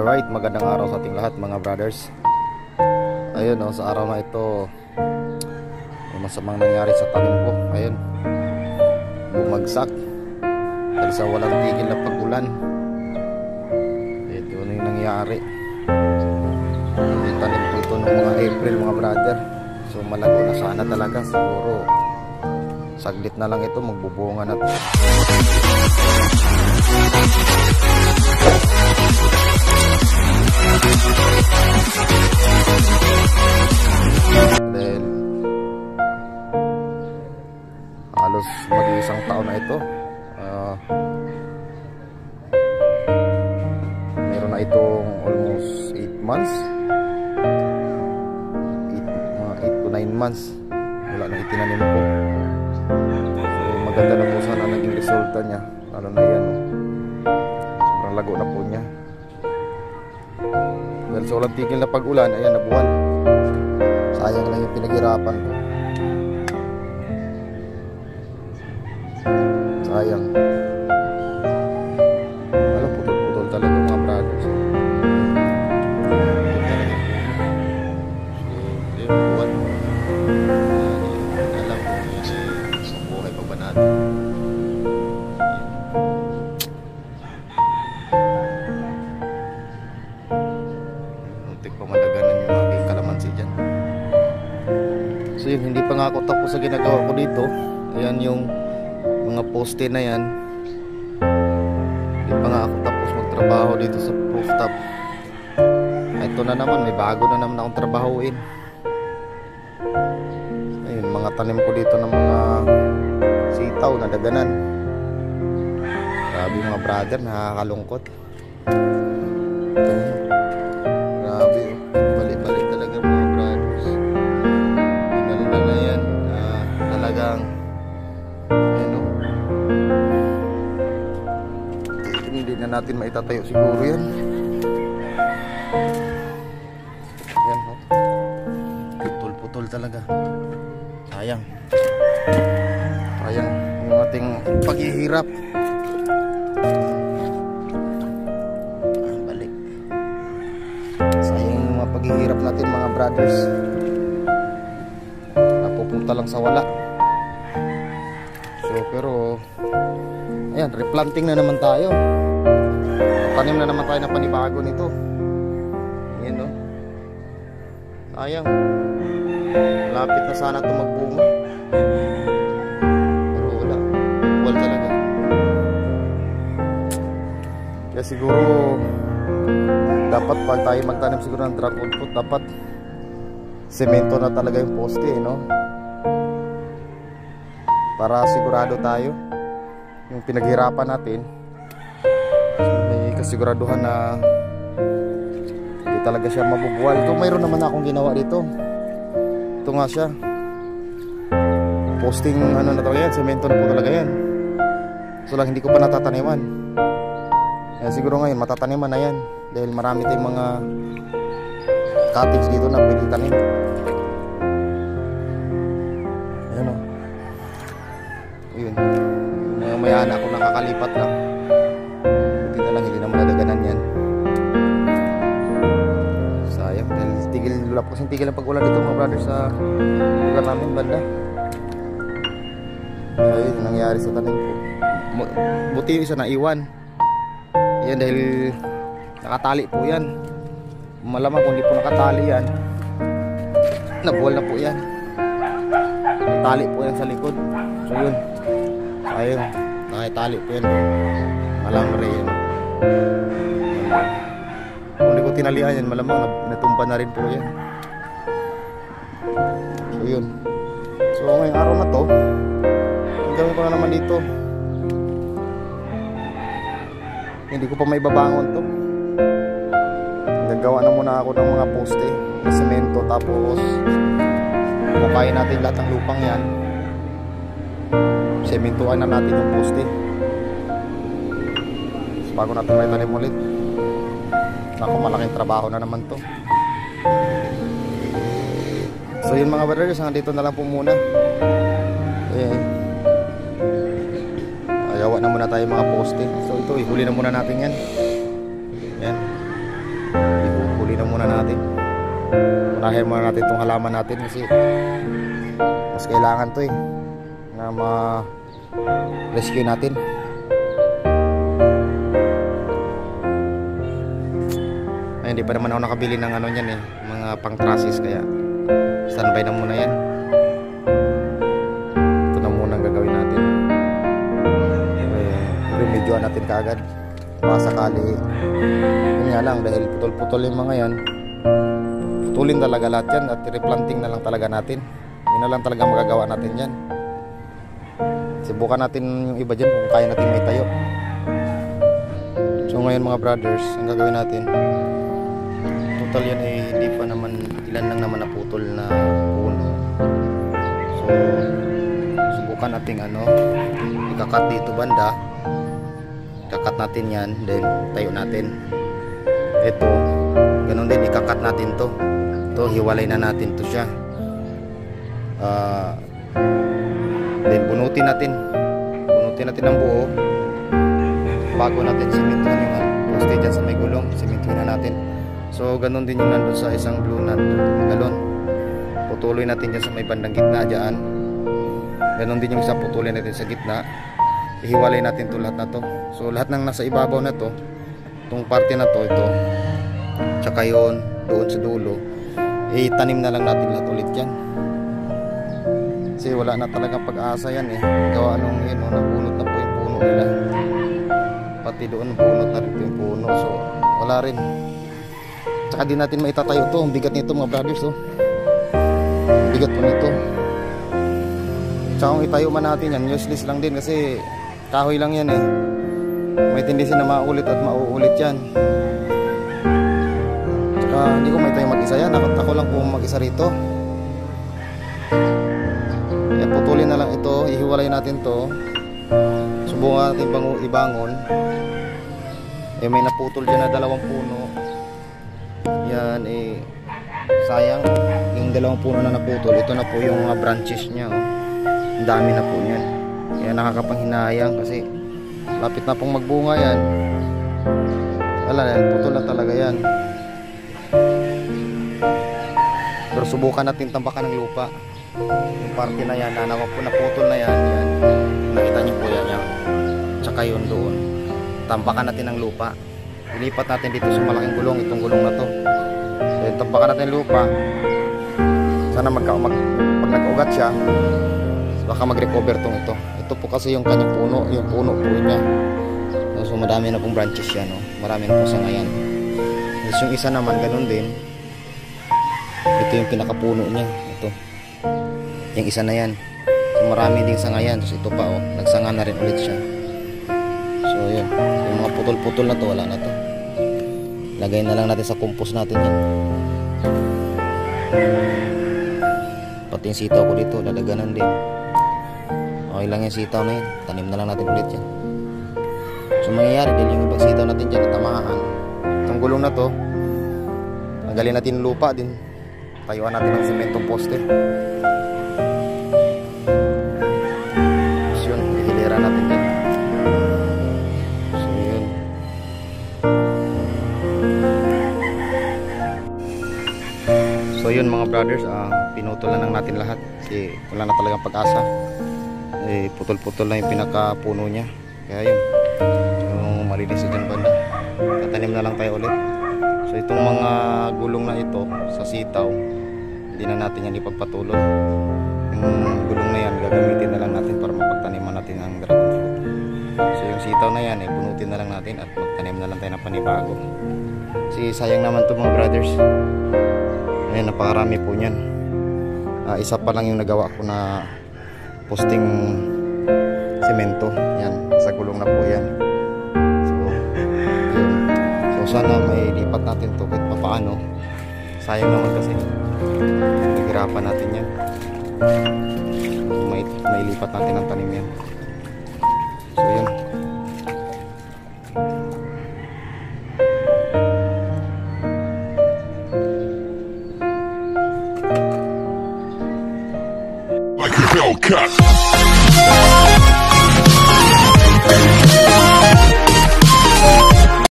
Alright, magandang araw sa ating lahat mga brothers. Ayun oh, sa araw na ito may masamang nangyari sa tanim ko. Ayun, bumagsak dahil sa walang tigil na pag-ulan. Ito na yung nangyari. Yung tanim ko ito noong mga April mga brother. So malago na sana talaga. Siguro saglit na lang ito, magbubunga na ito. Dahil halos mag-iisang taon na ito, meron na itong almost 8 months, 8 to 9 months wala nang itinanim ko. So maganda na po sana naging resulta niya, lalo na yan, sobrang lago na po niya. Dahil sa walang tigil na pag-ulan, ayan, nabuwan. Sayang lang yung pinaghirapan ko. Sayang. Alam, putol-putol talaga mga brothers. So, yung buwan. Alam ko sa buhay pa ba natin. Muntik pa madaganan yung aking kalamansi dyan. So yun, hindi pa nga ako tapos sa ginagawa ko dito. Ayan yung mga poste na yan. Hindi pa nga ako tapos magtrabaho dito sa rooftop. Ito na naman, may bago na naman akong trabahuin. Ayun, mga tanim ko dito ng mga sitaw na daganan. Grabe mga brother, nakakalungkot. Grabe, balik-balik talaga mga brothers. Na yan, talagang ano, hindi na natin maitatayo siguro yan. Yan ho, putol-putol talaga. Sayang, sayang yung ating paghihirap. Balik, sayang yung mga paghihirap natin mga brothers, napupunta lang sa wala. So pero ayan, replanting na naman tayo. Tanim na naman tayo na panibago nito. Ayan no, sayang, malapit na sana ito magbunga, pero wala, wala talaga. Kaya siguro dapat pag tayo magtanim siguro ng dragon fruit, dapat semento na talaga yung poste, no? Para sigurado tayo yung pinaghirapan natin, may kasiguraduhan na hindi talaga siya mabubuwal. Ito, mayroon naman akong ginawa dito. Ito nga siya, posting ano na talaga yan, semento na po talaga yan. So lang hindi ko pa natataniman. Kaya siguro ngayon matataniman na yan, dahil marami tayong mga cuttings dito na pwede tanim. Ayan o, yun, maya na ako nakakalipat lang. Buti na lang hindi na madadaganan yan. Sayang, dahil wala po kasing tigil ang pag-ulan dito mga brothers sa lugar namin banda. Ayun yung nangyari sa tanim ko. Buti yung isa na iwan yan, dahil nakatali po yan. Malamang kung hindi po nakatali yan, nabuwal na po yan. Tali po yan sa likod. So yun, ayun, nakitali po yan. Malamang rin yan. Kung hindi ko tinalihan yan, malamang natumba na rin po yan. So yun. So ngayong araw na to, ang gawin ko na naman dito, hindi ko pa may babangon to. Nagawa na muna ako ng mga poste na semento, tapos bukayin natin lahat ng lupang yan, sementuan na natin yung poste. So, bago natin may tanim ulit, naku, malaking trabaho na naman to. So yun mga brothers, hanggang dito na lang po muna. Ayawa na muna tayo mga poste. So ito, ihuli na muna natin yan. Yan, muna natin. Unahin muna natin itong halaman natin kasi mas kailangan to na ma-rescue natin. Ay, hindi pa naman ako nakabili ng ano niyan mga pang trusses, kaya standby na muna yan. Ito na muna ang gagawin natin. Remedyoan natin kaagad baka sakali. Yun nga lang, dahil putol-putol yung mga yan, putulin talaga lahat yan at replanting na lang talaga natin. Yun na lang talaga magagawa natin yan. Subukan natin yung iba dyan kung kaya natin may tayo. So ngayon mga brothers, ang gagawin natin, total yan hindi pa naman, ilan lang naman naputol na puno. So subukan natin ikakat dito banda, ikakat natin yan, then tayo natin. Ito ganun din, ikakat natin to. Hiwalay na natin to siya. Then bunutin natin ng buo bago natin simentuhan yung poste dyan sa may gulong. Simentuhan na natin. So ganun din yung nandun sa isang blue nut galon, putuloy natin dyan sa may bandang gitna dyan. Ganun din yung isa, putuloy natin sa gitna. Ihiwalay natin to lahat na to. So lahat ng nasa ibabaw na to, itong parte na to, ito tsaka yun doon sa dulo, itanim na lang natin lahat ulit yan. Kasi wala na talagang pag-asa yan gawa nung nabunot na po yung puno nila. Pati doon bunot na rin po yung puno. So wala rin. Tsaka di natin maitatayo to. Ang bigat nito mga brothers. Bigat po nito. Tsaka kung itayo man natin yan, useless lang din kasi kahoy lang yan May tendency na maulit at mauulit yan. Tsaka hindi ko maitayo mag-isa yan. Ako lang po mag-isa rito. Putulin na lang ito, ihiwalay natin to. Subukan natin ibangon. May naputol dyan na dalawang puno. Yan sayang yung dalawang puno na naputol. Ito na po yung mga branches nya Ang dami na po yan. Kaya nakakapanghinayang kasi lapit na pong magbunga yan. Wala yan, putol na talaga yan. Pero subukan natin tambakan ng lupa. Yung parte na yan, naputol na yan. Nakita nyo po yan. Tsaka yun doon, tampakan natin ng lupa. Ilipat natin dito sa malaking gulong, itong gulong na to. Then tampakan natin ng lupa. Sana pag nag-ugat siya, baka mag-recover tong ito. Ito po kasi yung kanyang puno, yung puno po niya. So madami na pong branches yan, marami na po sa ngayon. Tapos yung isa naman ganun din. Ito yung pinakapuno niya, ito. Yung isa na yan. So marami din sanga yan. Tapos ito pa nagsanga na rin ulit siya. So yun, yung mga putol-putol na to, wala na to. Lagay na lang natin sa compost natin yan. Pati yung sitaw ko dito, dadaganan din. Okay lang yung sitaw na yan, tanim na lang natin ulit yan. So mangyayari dahil yung ibang sitaw natin dyan natamaan, itong gulong na to, tanggalin natin yung lupa din, tayuan natin ng sementong poste. So yun, ihilera natin yan. So yun. So yun mga brothers, pinutol na lang natin lahat kasi wala na talagang pag-asa. Putol-putol na yung pinakapuno niya. Kaya yun, yung malinis dyan banda, tatanim na lang tayo ulit. So itong mga gulong na ito sa sitaw, hindi na natin yan ipagpatuloy. Yung gulong na yan, gagamitin na lang natin para mapagtaniman natin ang dragon fruit. So yung sitaw na yan, bunutin na lang natin at magtanim na lang tayo ng panibago. Kasi sayang naman to mga brothers. Ayan, napakarami po nyan. Isa pa lang yung nagawa ko na posting semento. Yan, sa gulong na po yan. So yun. So sana may lipat natin to kahit paano. Sayang naman kasi naghirapan natin yan. May lipat natin ang tanim yan. So yun. Like a Hellcat.